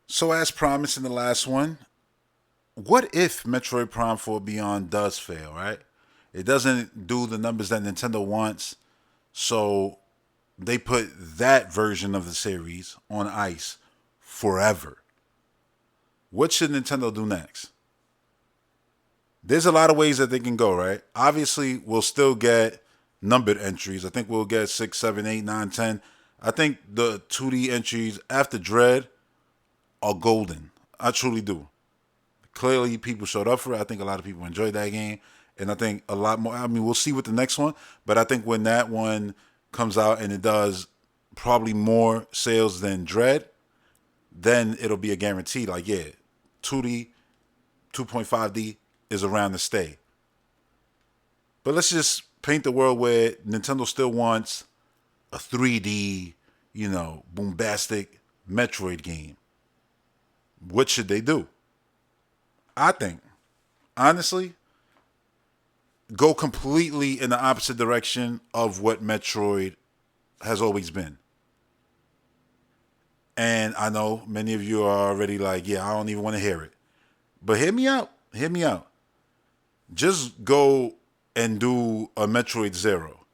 So, as promised in the last one, what if Metroid Prime 4 Beyond does fail, right? It doesn't do the numbers that Nintendo wants, so they put that version of the series on ice forever. What should Nintendo do next? There's a lot of ways that they can go, right? Obviously, we'll still get numbered entries. I think we'll get 6, 7, 8, 9, 10. I think the 2D entries after Dread are golden. I truly do. Clearly, people showed up for it. I think a lot of people enjoyed that game, and I think a lot more. I mean, we'll see with the next one, but I think when that one comes out and it does probably more sales than Dread, then it'll be a guarantee. Like, yeah, 2D, 2.5D is around to stay. But let's just paint the world where Nintendo still wants a 3D, bombastic Metroid game. What should they do? I think, honestly, go completely in the opposite direction of what Metroid has always been. And I know many of you are already like, yeah, I don't even want to hear it. But hear me out. Hear me out. Just go and do a Metroid Zero.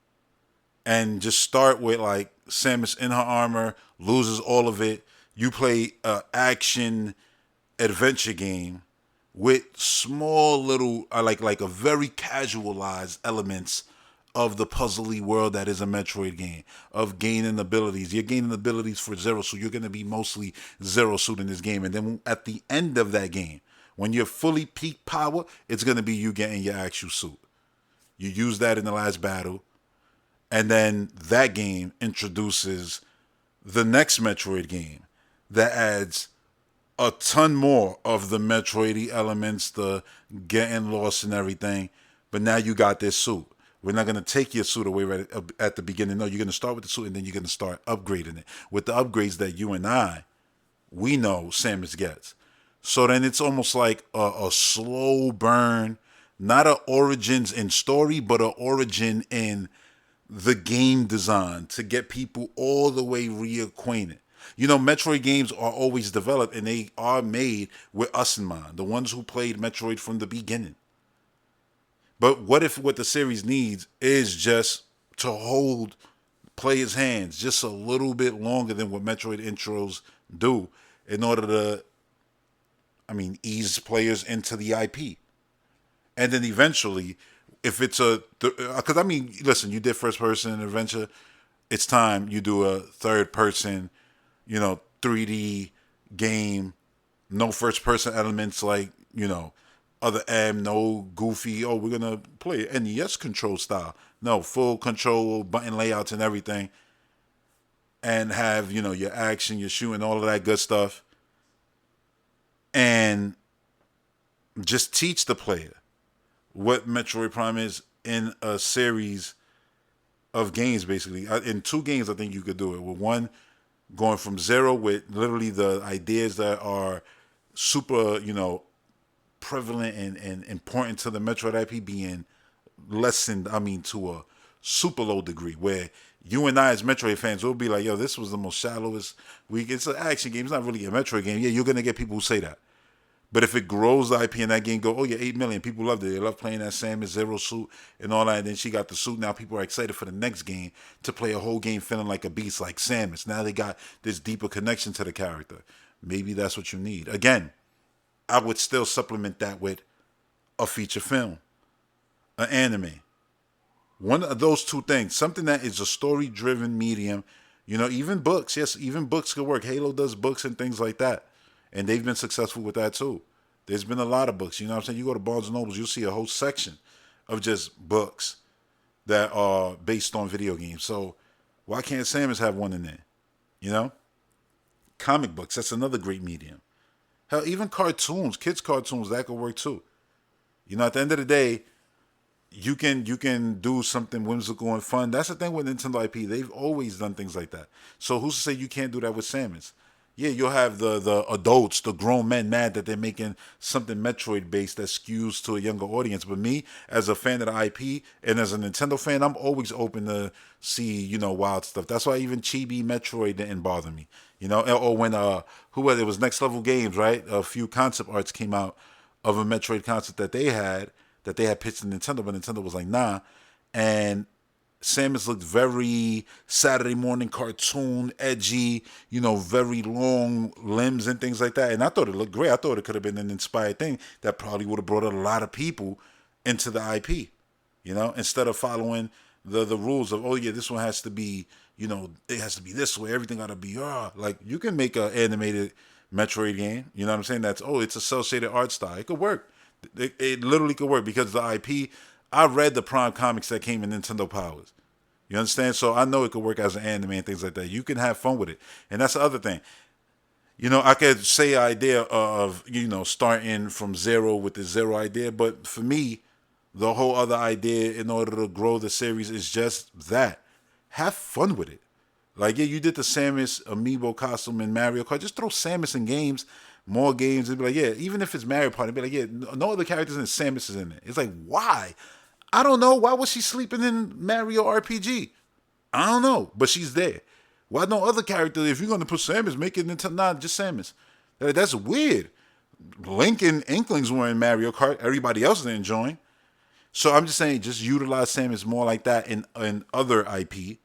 And just start with like Samus in her armor, loses all of it. You play a action adventure game with small little like a very casualized elements of the puzzly world that is a Metroid game of gaining abilities. You're gaining abilities for Zero Suit. You're going to be mostly Zero Suit in this game, and then at the end of that game, when you're fully peak power, it's going to be you getting your actual suit. You use that in the last battle, and then that game introduces the next Metroid game that adds a ton more of the Metroidy elements, the getting lost and everything. But now you got this suit. We're not gonna take your suit away right at the beginning. No, you're gonna start with the suit and then you're gonna start upgrading it with the upgrades that you and we know Samus gets. So then it's almost like a slow burn, not a origins in story, but a origin in the game design to get people all the way reacquainted. Metroid games are always developed and they are made with us in mind, the ones who played Metroid from the beginning. But what if what the series needs is just to hold players' hands just a little bit longer than what Metroid intros do in order to, ease players into the IP? And then eventually, if it's because listen, you did first person adventure, it's time you do a third person, 3D game, no first person elements like, other M, no goofy, oh, we're going to play NES control style. No, full control, button layouts and everything. And have, your action, your shooting, all of that good stuff. And just teach the player what Metroid Prime is in a series of games, basically. In two games, I think you could do it. With one, going from zero with literally the ideas that are super, prevalent and important to the Metroid IP being lessened, to a super low degree, where you and I as Metroid fans will be like, yo, this was the most shallowest week. It's an action game. It's not really a Metroid game. Yeah, you're going to get people who say that. But if it grows the IP and that game go, oh yeah, 8 million, people loved it. They love playing that Samus Zero suit and all that. And then she got the suit. Now people are excited for the next game to play a whole game feeling like a beast like Samus. Now they got this deeper connection to the character. Maybe that's what you need. Again, I would still supplement that with a feature film, an anime. One of those two things. Something that is a story driven medium. Even books. Yes, even books could work. Halo does books and things like that. And they've been successful with that too. There's been a lot of books. You know what I'm saying? You go to Barnes and Nobles, you'll see a whole section of just books that are based on video games. So why can't Samus have one in there? You know? Comic books, that's another great medium. Hell, even cartoons, kids' cartoons, that could work too. At the end of the day, you can do something whimsical and fun. That's the thing with Nintendo IP. They've always done things like that. So who's to say you can't do that with Samus? yeah, you'll have the adults, the grown men mad that they're making something Metroid based that skews to a younger audience. But me, as a fan of the IP and as a Nintendo fan, I'm always open to see, wild stuff. That's why even Chibi Metroid didn't bother me. Or when who was it? It was Next Level Games, right? A few concept arts came out of a Metroid concept that they had pitched to Nintendo, but Nintendo was like, nah. And Samus looked very Saturday morning cartoon, edgy, very long limbs and things like that. And I thought it looked great. I thought it could have been an inspired thing that probably would have brought a lot of people into the IP, instead of following the rules of, oh yeah, this one has to be, it has to be this way. Everything got to be, like you can make an animated Metroid game. You know what I'm saying? It's a cel shaded art style. It could work. It literally could work because the IP. I read the Prime comics that came in Nintendo Powers. You understand? So I know it could work as an anime and things like that. You can have fun with it, and that's the other thing. I could say idea of starting from zero with the zero idea, but for me, the whole other idea in order to grow the series is just that. Have fun with it. Like, yeah, you did the Samus amiibo costume in Mario Kart. Just throw Samus in games, more games, and be like, yeah, even if it's Mario Party, be like, yeah, no other characters in Samus is in it. It's like, why? I don't know. Why was she sleeping in Mario RPG? I don't know, but she's there. Why no other character? If you're gonna put Samus, make it into not just Samus. That's weird. Link and Inklings were in Mario Kart. Everybody else is enjoying. So I'm just saying, just utilize Samus more like that in other IP.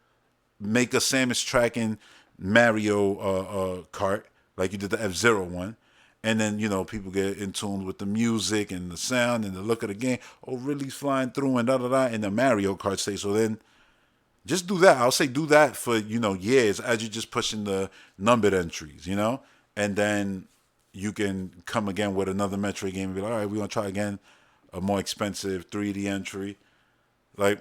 Make a Samus track in Mario Kart, like you did the F-Zero one. And then, people get in tune with the music and the sound and the look of the game. Oh, Ridley's flying through and da-da-da in the Mario Kart stage. So then just do that. I'll say do that for, years as you're just pushing the numbered entries, And then you can come again with another Metroid game and be like, all right, we're going to try again a more expensive 3D entry. Like,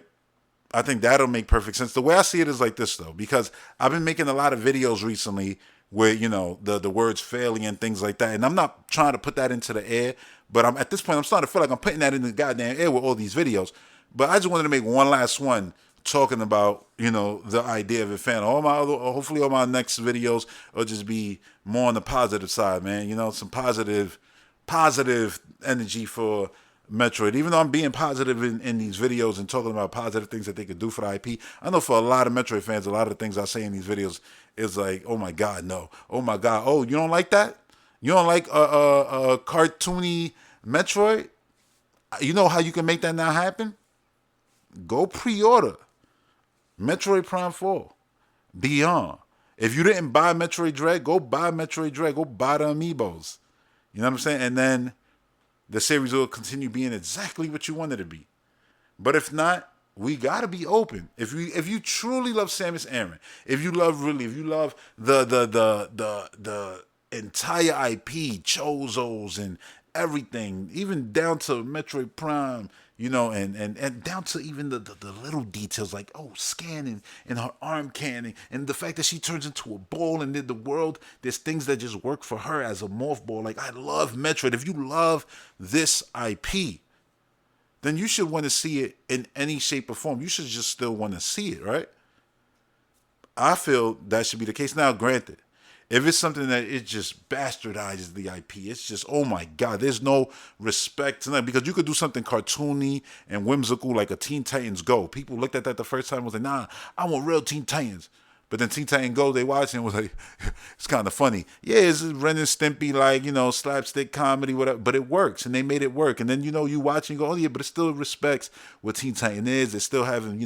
I think that'll make perfect sense. The way I see it is like this, though, because I've been making a lot of videos recently where, the words failing and things like that. And I'm not trying to put that into the air, but at this point, I'm starting to feel like I'm putting that in the goddamn air with all these videos. But I just wanted to make one last one talking about, the idea of a fan. Hopefully all my next videos will just be more on the positive side, man. Some positive energy for Metroid. Even though I'm being positive in these videos and talking about positive things that they could do for the IP, I know for a lot of Metroid fans, a lot of the things I say in these videos is like, oh my God, no. Oh my God. Oh, you don't like that? You don't like a cartoony Metroid? You know how you can make that now happen? Go pre-order Metroid Prime 4 Beyond. If you didn't buy Metroid Dread, go buy Metroid Dread. Go buy the amiibos. You know what I'm saying? And then the series will continue being exactly what you want it to be. But if not, we gotta be open. If you truly love Samus Aran, if you love the entire IP, Chozos and everything, even down to Metroid Prime, and down to even the little details like, scanning and her arm cannon and the fact that she turns into a ball and then the world, there's things that just work for her as a morph ball. Like, I love Metroid. If you love this IP, then you should want to see it in any shape or form. You should just still want to see it, right? I feel that should be the case. Now, granted, if it's something that it just bastardizes the IP, it's just, oh my God, there's no respect to that. Because you could do something cartoony and whimsical like a Teen Titans Go. People looked at that the first time and was like, nah, I want real Teen Titans. But then Teen Titans Go, they watched it and was like, it's kind of funny. Yeah, it's Ren and Stimpy, like, slapstick comedy, whatever. But it works, and they made it work. And then, you watch and go, oh yeah, but it still respects what Teen Titan is. They're still having,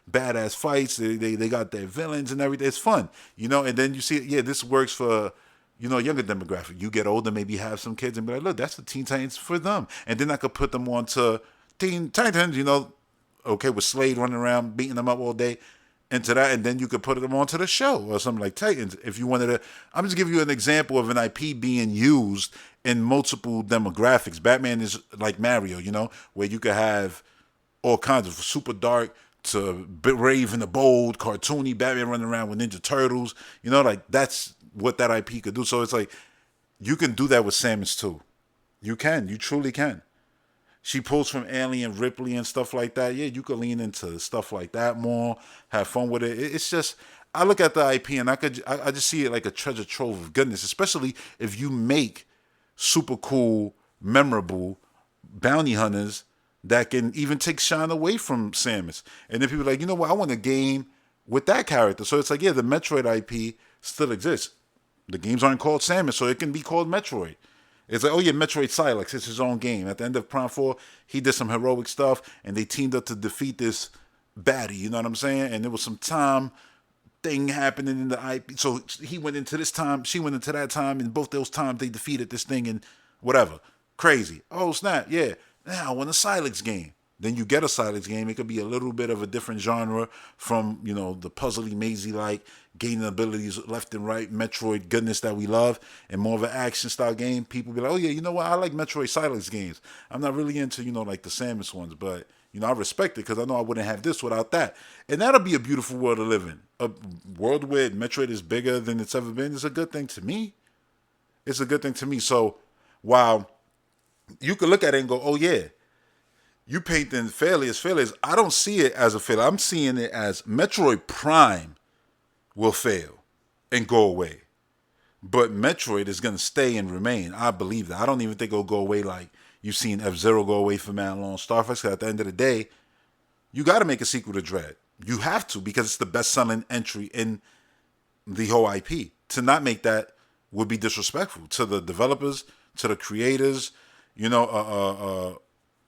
badass fights. They got their villains and everything. It's fun, And then you see, yeah, this works for, a younger demographic. You get older, maybe have some kids and be like, look, that's the Teen Titans for them. And then I could put them on to Teen Titans, okay, with Slade running around, beating them up all day. Into that, and then you could put them onto the show or something like Titans. If you wanted to, I'm just giving you an example of an IP being used in multiple demographics. Batman is like Mario, where you could have all kinds of super dark to brave and the bold, cartoony Batman running around with Ninja Turtles. Like that's what that IP could do. So it's like you can do that with Samus too. You truly can. she pulls from Alien Ripley and stuff like that. Yeah, you could lean into stuff like that more, have fun with it. It's just I look at the IP and I just see it like a treasure trove of goodness, especially if you make super cool, memorable bounty hunters that can even take shine away from Samus. And then people are like, you know what, I want a game with that character. So it's like, yeah, the Metroid IP still exists. The games aren't called Samus, so it can be called Metroid. It's like, oh yeah, Metroid Silex, it's his own game. At the end of Prime 4, he did some heroic stuff, and they teamed up to defeat this baddie, you know what I'm saying? And there was some time thing happening in the IP. So he went into this time, she went into that time, and both those times they defeated this thing and whatever. Crazy. Oh snap, yeah. Now I want a Silex game. Then you get a Silex game. It could be a little bit of a different genre from, the puzzly, mazy like gaining abilities left and right, Metroid goodness that we love, and more of an action style game. People be like, oh yeah, you know what? I like Metroid Silex games. I'm not really into, like the Samus ones, but I respect it because I know I wouldn't have this without that. And that'll be a beautiful world to live in. A world where Metroid is bigger than it's ever been is a good thing to me. It's a good thing to me. So while you could look at it and go, oh yeah, you painting failure as failures. I don't see it as a failure. I'm seeing it as Metroid Prime will fail and go away. But Metroid is going to stay and remain. I believe that. I don't even think it'll go away like you've seen F-Zero go away for Mad Long Star Fox. At the end of the day, you got to make a sequel to Dread. You have to because it's the best-selling entry in the whole IP. To not make that would be disrespectful to the developers, to the creators,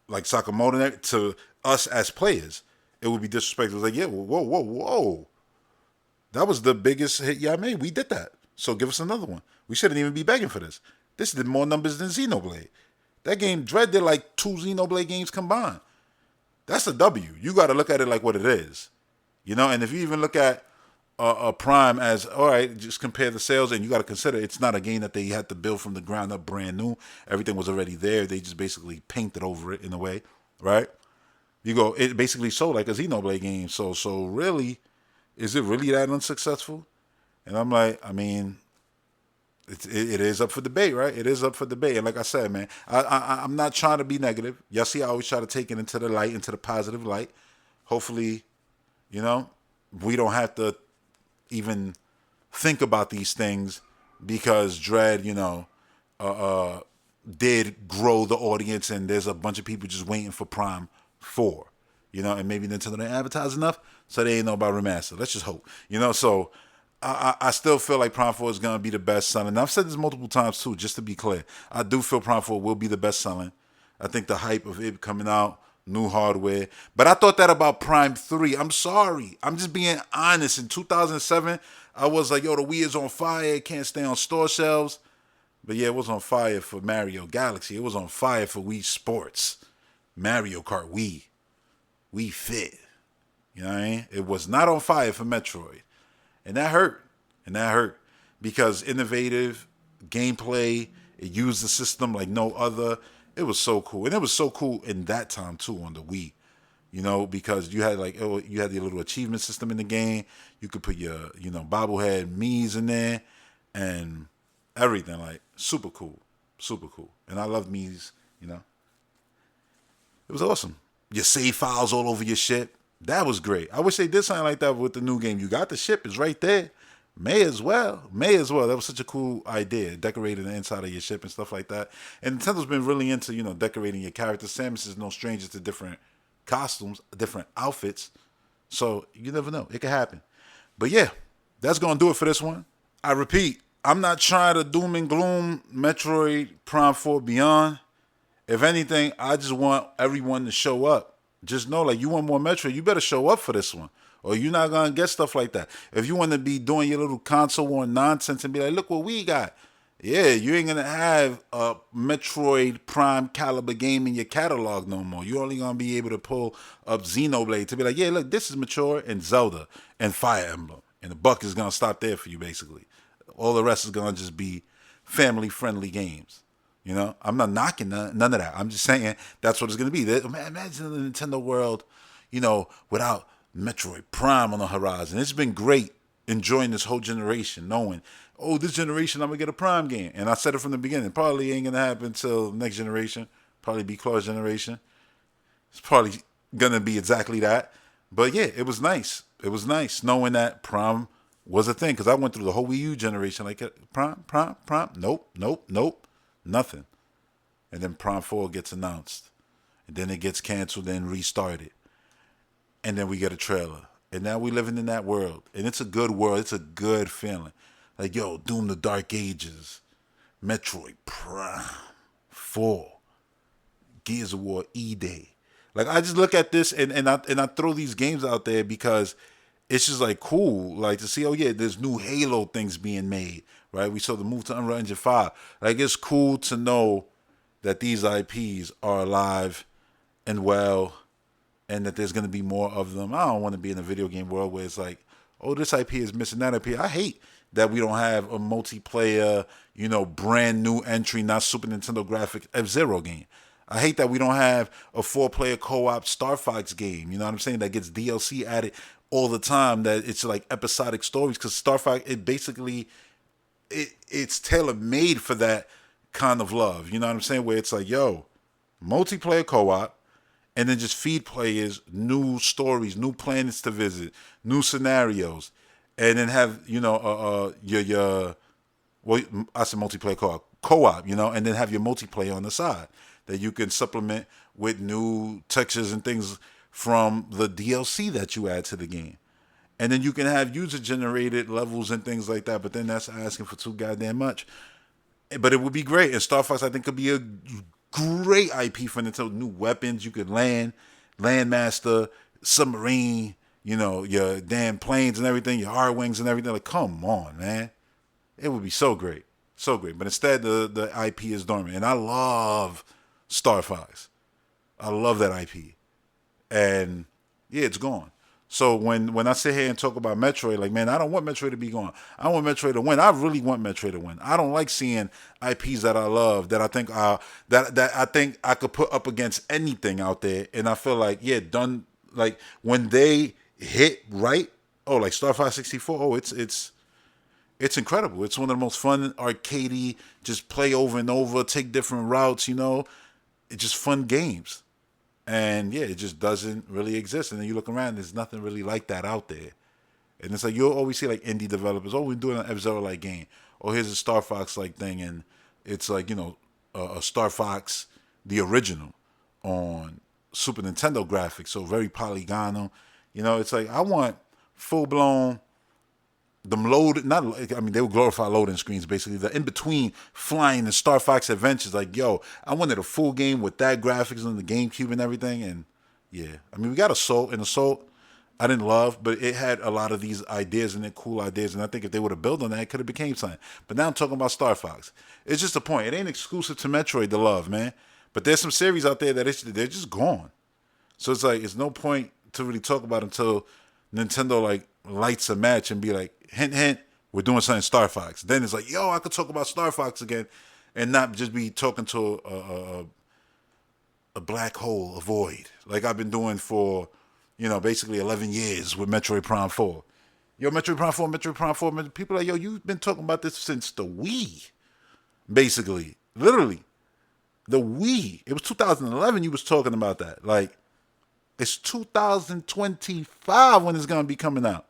like Sakamoto, to us as players. It would be disrespectful. It's like, yeah, whoa, whoa, whoa. That was the biggest hit y'all made. We did that. So give us another one. We shouldn't even be begging for this. This did more numbers than Xenoblade. That game, Dread did like 2 Xenoblade games combined. That's a W. You got to look at it like what it is. And if you even look at a Prime as, all right, just compare the sales, and you got to consider it's not a game that they had to build from the ground up brand new. Everything was already there. They just basically painted over it in a way, right? It basically sold like a Xenoblade game. So really, is it really that unsuccessful? And I'm like, I mean, it is up for debate, right? It is up for debate. And like I said, man, I'm not trying to be negative. Y'all see, I always try to take it into the light, into the positive light. Hopefully, we don't have to even think about these things because Dread, did grow the audience, and there's a bunch of people just waiting for Prime 4, and maybe Nintendo didn't advertise enough, so they ain't know about remaster. Let's just hope, So I still feel like Prime 4 is gonna be the best selling. And I've said this multiple times too, just to be clear. I do feel Prime 4 will be the best selling. I think the hype of it coming out, new hardware. But I thought that about Prime 3. I'm sorry. I'm just being honest. In 2007, I was like, yo, the Wii is on fire. It can't stay on store shelves. But yeah, it was on fire for Mario Galaxy. It was on fire for Wii Sports. Mario Kart Wii. Wii Fit. You know what I mean? It was not on fire for Metroid. And that hurt. Because innovative gameplay, it used the system like no other. It was so cool. And it was so cool in that time too on the Wii. Because you had you had the little achievement system in the game. You could put your, bobblehead Mii's in there and everything. Like super cool. Super cool. And I love Mii's, It was awesome. Your save files all over your ship. That was great. I wish they did something like that with the new game. You got the ship, it's right there. May as well. That was such a cool idea. Decorating the inside of your ship and stuff like that. And Nintendo's been really into, decorating your characters. Samus is no stranger to different costumes, different outfits. So you never know. It could happen. But yeah, that's going to do it for this one. I repeat, I'm not trying to doom and gloom Metroid Prime 4 Beyond. If anything, I just want everyone to show up. Just know, you want more Metroid, you better show up for this one. Or you're not going to get stuff like that. If you want to be doing your little console war nonsense and be like, look what we got. Yeah, you ain't going to have a Metroid Prime caliber game in your catalog no more. You're only going to be able to pull up Xenoblade to be like, yeah, look, this is mature, and Zelda and Fire Emblem. And the buck is going to stop there for you, basically. All the rest is going to just be family-friendly games. I'm not knocking none of that. I'm just saying that's what it's going to be. Imagine the Nintendo world, without Metroid Prime on the horizon. It's been great enjoying this whole generation, knowing, this generation I'm going to get a Prime game. And I said it from the beginning. Probably ain't going to happen until next generation. Probably be Claw's generation. It's probably gonna be exactly that. But yeah, it was nice. It was nice knowing that Prime was a thing because I went through the whole Wii U generation like Prime. Nope, nothing. And then Prime 4 gets announced, and then it gets canceled, then restarted, and then we get a trailer, and now we living in that world, and it's a good world. It's a good feeling. Like yo, Doom: The Dark Ages, Metroid Prime 4, Gears of War E-Day. Like I just look at this and I throw these games out there because it's just like cool, like to see. Oh yeah, there's new Halo things being made, right? We saw the move to Unreal Engine 5. Like it's cool to know that these IPs are alive and well, and that there's gonna be more of them. I don't want to be in a video game world where it's like, oh, this IP is missing that IP. I hate that we don't have a multiplayer, brand new entry, not Super Nintendo graphic F-Zero game. I hate that we don't have a 4-player co-op Star Fox game. You know what I'm saying? That gets DLC added all the time. That it's like episodic stories because Star Fox, it's tailor made for that kind of love. You know what I'm saying? Where it's like, yo, multiplayer co-op, and then just feed players new stories, new planets to visit, new scenarios, and then have your well, I said multiplayer co-op, and then have your multiplayer on the side that you can supplement with new textures and things from the DLC that you add to the game. And then you can have user-generated levels and things like that, but then that's asking for too goddamn much. But it would be great. And Star Fox, I think, could be a great IP for Nintendo. New weapons. You could Landmaster, submarine, your damn planes and everything, your R-Wings and everything. Like, come on, man. It would be so great. So great. But instead, the IP is dormant. And I love Star Fox. I love that IP. And yeah, it's gone. So when I sit here and talk about Metroid, like, man, I don't want Metroid to be gone. I want Metroid to win. I really want Metroid to win. I don't like seeing IPs that I love that I think that I think I could put up against anything out there. And I feel like, yeah, done, like when they hit right, oh, like Star Fox 64, oh, it's incredible. It's one of the most fun arcadey, just play over and over, take different routes, It's just fun games. And yeah, it just doesn't really exist. And then you look around, there's nothing really like that out there. And it's like you'll always see like indie developers, oh, we're doing an F-Zero like game. Or here's a Star Fox like thing. And it's like, a Star Fox, the original, on Super Nintendo graphics. So very polygonal. It's like I want full blown them they would glorify loading screens basically. The in between flying and Star Fox Adventures, like yo, I wanted a full game with that graphics on the GameCube and everything. And yeah, we got Assault, and Assault I didn't love, but it had a lot of these ideas and cool ideas. And I think if they would have built on that, it could have became something. But now I'm talking about Star Fox. It's just a point. It ain't exclusive to Metroid to love, man. But there's some series out there that they're just gone. So it's like it's no point to really talk about until Nintendo like lights a match and be like, hint, hint, we're doing something Star Fox. Then it's like, yo, I could talk about Star Fox again and not just be talking to a black hole, a void, like I've been doing for, basically 11 years with Metroid Prime 4. Yo, Metroid Prime 4. People are like, yo, you've been talking about this since the Wii, basically. Literally. The Wii. It was 2011 you was talking about that. Like, it's 2025 when it's going to be coming out.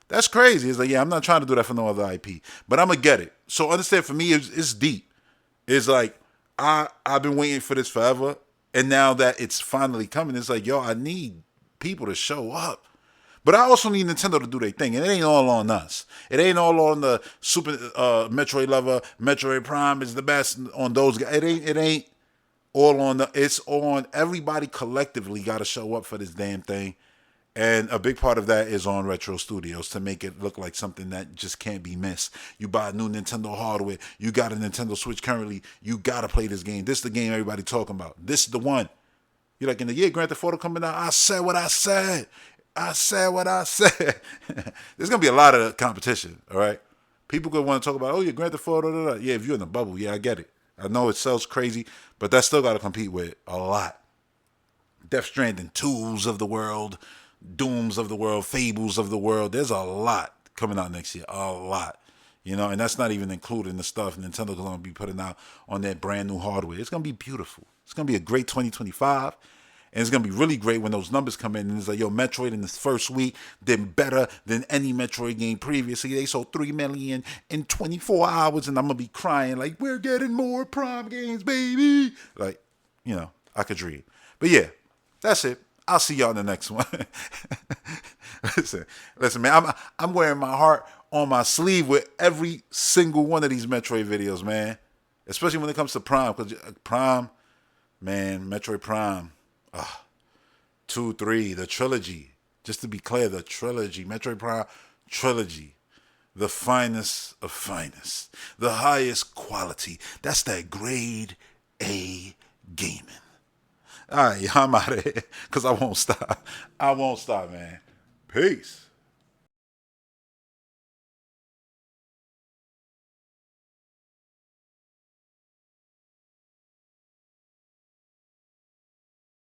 That's crazy. It's like, yeah, I'm not trying to do that for no other IP. But I'm going to get it. So understand, for me, it's deep. It's like, I've been waiting for this forever. And now that it's finally coming, it's like, yo, I need people to show up. But I also need Nintendo to do their thing. And it ain't all on us. It ain't all on the Super Metroid lover. Metroid Prime is the best on those guys. It ain't all on it's on everybody collectively got to show up for this damn thing. And a big part of that is on Retro Studios to make it look like something that just can't be missed. You buy new Nintendo hardware. You got a Nintendo Switch currently. You got to play this game. This is the game everybody talking about. This is the one. You're like, in the year Grand Theft Auto coming out, I said what I said. I said what I said. There's going to be a lot of competition, all right? People could want to talk about, oh, yeah, Grand Theft Auto. Da, da, da. Yeah, if you're in the bubble, yeah, I get it. I know it sells crazy, but that's still got to compete with a lot. Death Stranding 2s of the world, Dooms of the world, Fables of the world. There's a lot coming out next year. A lot. And that's not even including the stuff Nintendo's going to be putting out on that brand new hardware. It's going to be beautiful. It's gonna be a great 2025. And it's gonna be really great when those numbers come in and it's like, yo, Metroid in this first week did better than any Metroid game previously. They sold 3 million in 24 hours, and I'm gonna be crying like, we're getting more Prime games, baby. Like, I could dream. But yeah, that's it. I'll see y'all in the next one. listen, man. I'm wearing my heart on my sleeve with every single one of these Metroid videos, man. Especially when it comes to Prime, because Prime, man, Metroid Prime. 2, 3, the trilogy. Just to be clear, the trilogy, Metroid Prime trilogy, the finest of finest, the highest quality. That's that grade A gaming. All right, I'm out of here because I won't stop. I won't stop, man. Peace.